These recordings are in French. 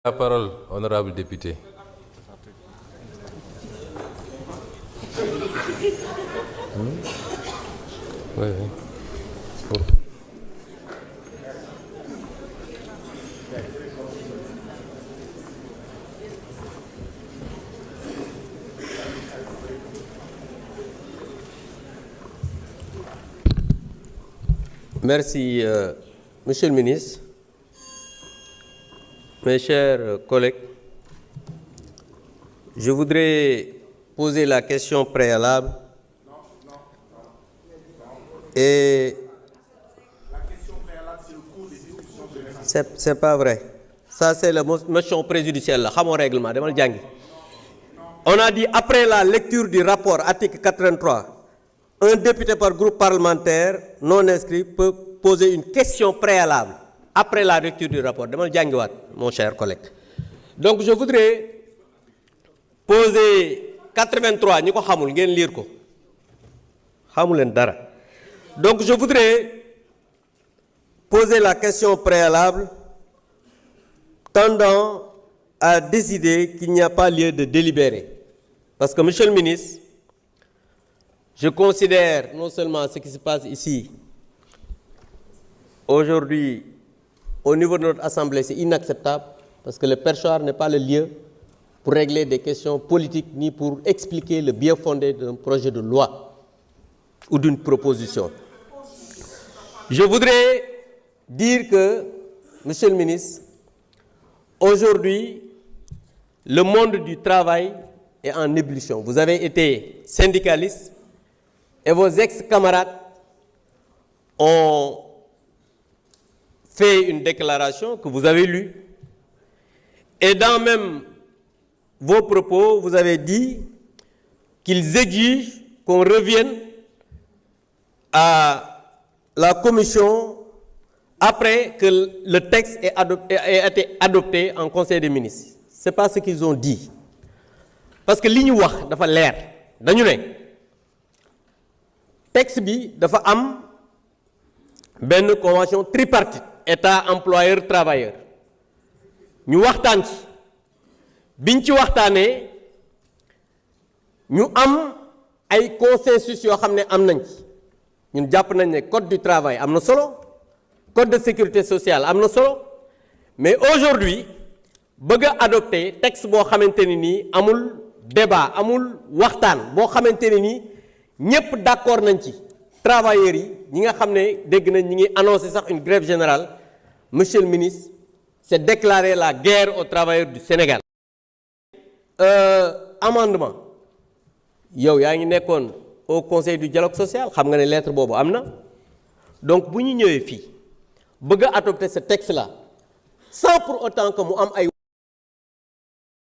La parole, honorable député. Oui, oui. Merci, Monsieur le ministre, mes chers collègues. Je voudrais poser la question préalable. Et la question préalable, c'est le cours des discussions générales. c'est pas vrai. Ça, c'est la motion préjudicielle. Mon règlement. On a dit après la lecture du rapport, article 83, un député par groupe parlementaire non inscrit peut poser une question préalable après la lecture du rapport. Mon cher collègue. Donc je voudrais poser 83, nous savons lire ko. Donc je voudrais poser la question préalable tendant à décider qu'il n'y a pas lieu de délibérer. Parce que, Monsieur le ministre, je considère non seulement ce qui se passe ici, aujourd'hui, au niveau de notre Assemblée, c'est inacceptable, parce que le perchoir n'est pas le lieu pour régler des questions politiques, ni pour expliquer le bien fondé d'un projet de loi ou d'une proposition. Je voudrais dire que, Monsieur le ministre, aujourd'hui, le monde du travail est en ébullition. Vous avez été syndicaliste et vos ex-camarades ont fait une déclaration que vous avez lue. Et dans même vos propos, vous avez dit qu'ils exigent qu'on revienne à la commission après que le texte ait été adopté en Conseil des ministres. Ce n'est pas ce qu'ils ont dit. Parce que ce qu'ils ont dit, c'est clair. Dañu ne texte bi dafa am benn convention tripartite état employeur travailleur ñu waxtaan ci biñ ci waxtaanee ñu am ay consensus yoo xam ne am nañ ci ñun jàpp nañ ne code du travail am na solo code de sécurité sociale am na solo mais aujourd'hui bëgg a adopter texte boo xamante ni nii amul débat amul waxtaan boo xamante ni nii ñëpp d'accord nañ ci travailleurs yi ñi nga xam ne dégg nañ ñi ngi annoncé sax une grève générale. Monsieur le ministre, c'est déclarer la guerre aux travailleurs du Sénégal. Amendement yow yaa ngi nekkoon au conseil du dialogue social xam nga ne lettre boobu am na donc bu ñu ñëwee fii bëgg a adopter ce texte là sans pour autant que mu am ay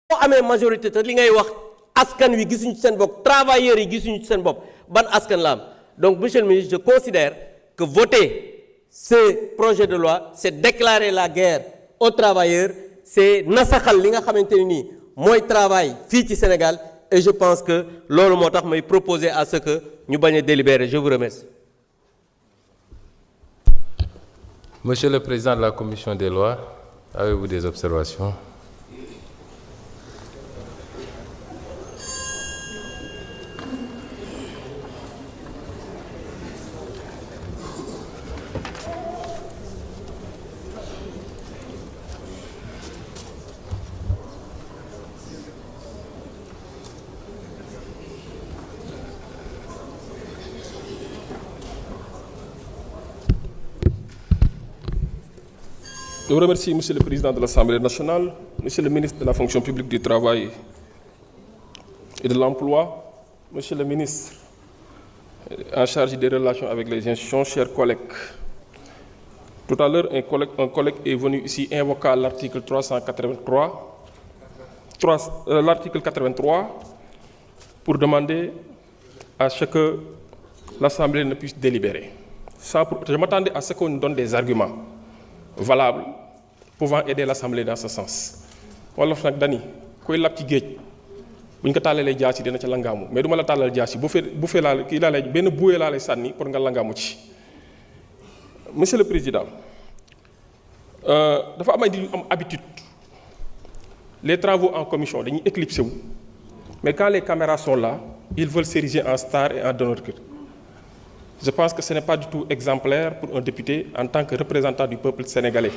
boo amee majorité te li ngay wax askan wi gisuñu ci seen bopp travailleurs yi gisuñu ci seen bopp ban askan la am donc monsieur le ministre je considère que voter ce projet de loi c'est déclarer la guerre aux travailleurs c'est nasaxal li nga xamante ni nii mooy travail fii ci Sénégal et je pense que loolu moo tax may proposer à ce que ñu bañ a délibérer. Je vous remercie. Monsieur le Président de la Commission des lois, avez-vous des observations? Je vous remercie, Monsieur le Président de l'Assemblée nationale, Monsieur le ministre de la fonction publique du travail et de l'emploi, Monsieur le ministre en charge des relations avec les institutions, chers collègues. Tout à l'heure, un collègue est venu ici invoquer l'article 83 pour demander à ce que l'Assemblée ne puisse délibérer. Je m'attendais à ce qu'on nous donne des arguments valables pouvant aider l'Assemblée dans ce sens. Wolof nag dani koy lab ci géej buñ ko tàllalee jaasi dina ca langaamu mais du ma la tàllal jaasi bu fee laa kii laa lay benn buwee laa lay sànni pour nga langaamu ci. Monsieur le Président dafa am ay di am habitude les travaux en commission dañuy éclipsé wu mais quand les caméras sont là ils veulent s'ériger en star et en donneur de cœur. Je pense que ce n'est pas du tout exemplaire pour un député en tant que représentant du peuple sénégalais,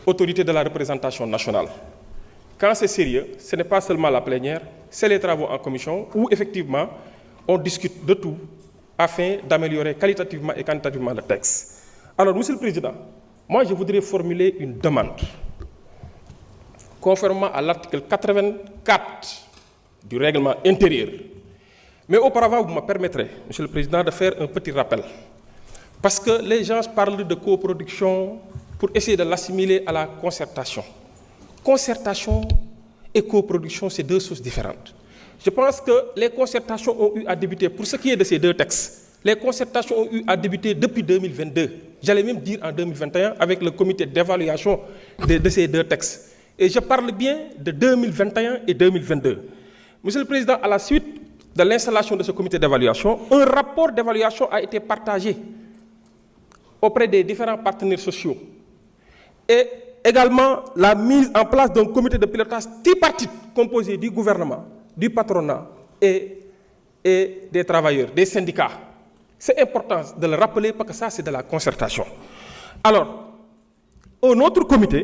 autorité de la représentation nationale. Quand c'est sérieux, ce n'est pas seulement la plénière, c'est les travaux en commission où effectivement on discute de tout afin d'améliorer qualitativement et quantitativement le texte. Alors, Monsieur le Président, moi je voudrais formuler une demande. Conformément à l'article 84 du règlement intérieur. Mais auparavant, vous me permettrez, Monsieur le Président, de faire un petit rappel. Parce que les gens parlent de coproduction pour essayer de l'assimiler à la concertation. Concertation et coproduction, c'est deux choses différentes. Je pense que les concertations ont eu à débuter, pour ce qui est de ces deux textes, les concertations ont eu à débuter depuis 2022. J'allais même dire en 2021 avec le comité d'évaluation de ces deux textes. Et je parle bien de 2021 et 2022. Monsieur le Président, à la suite de l'installation de ce comité d'évaluation, un rapport d'évaluation a été partagé auprès des différents partenaires sociaux. Et également la mise en place d'un comité de pilotage tripartite composé du gouvernement, du patronat et des travailleurs, des syndicats. C'est important de le rappeler parce que ça, c'est de la concertation. Alors, un autre comité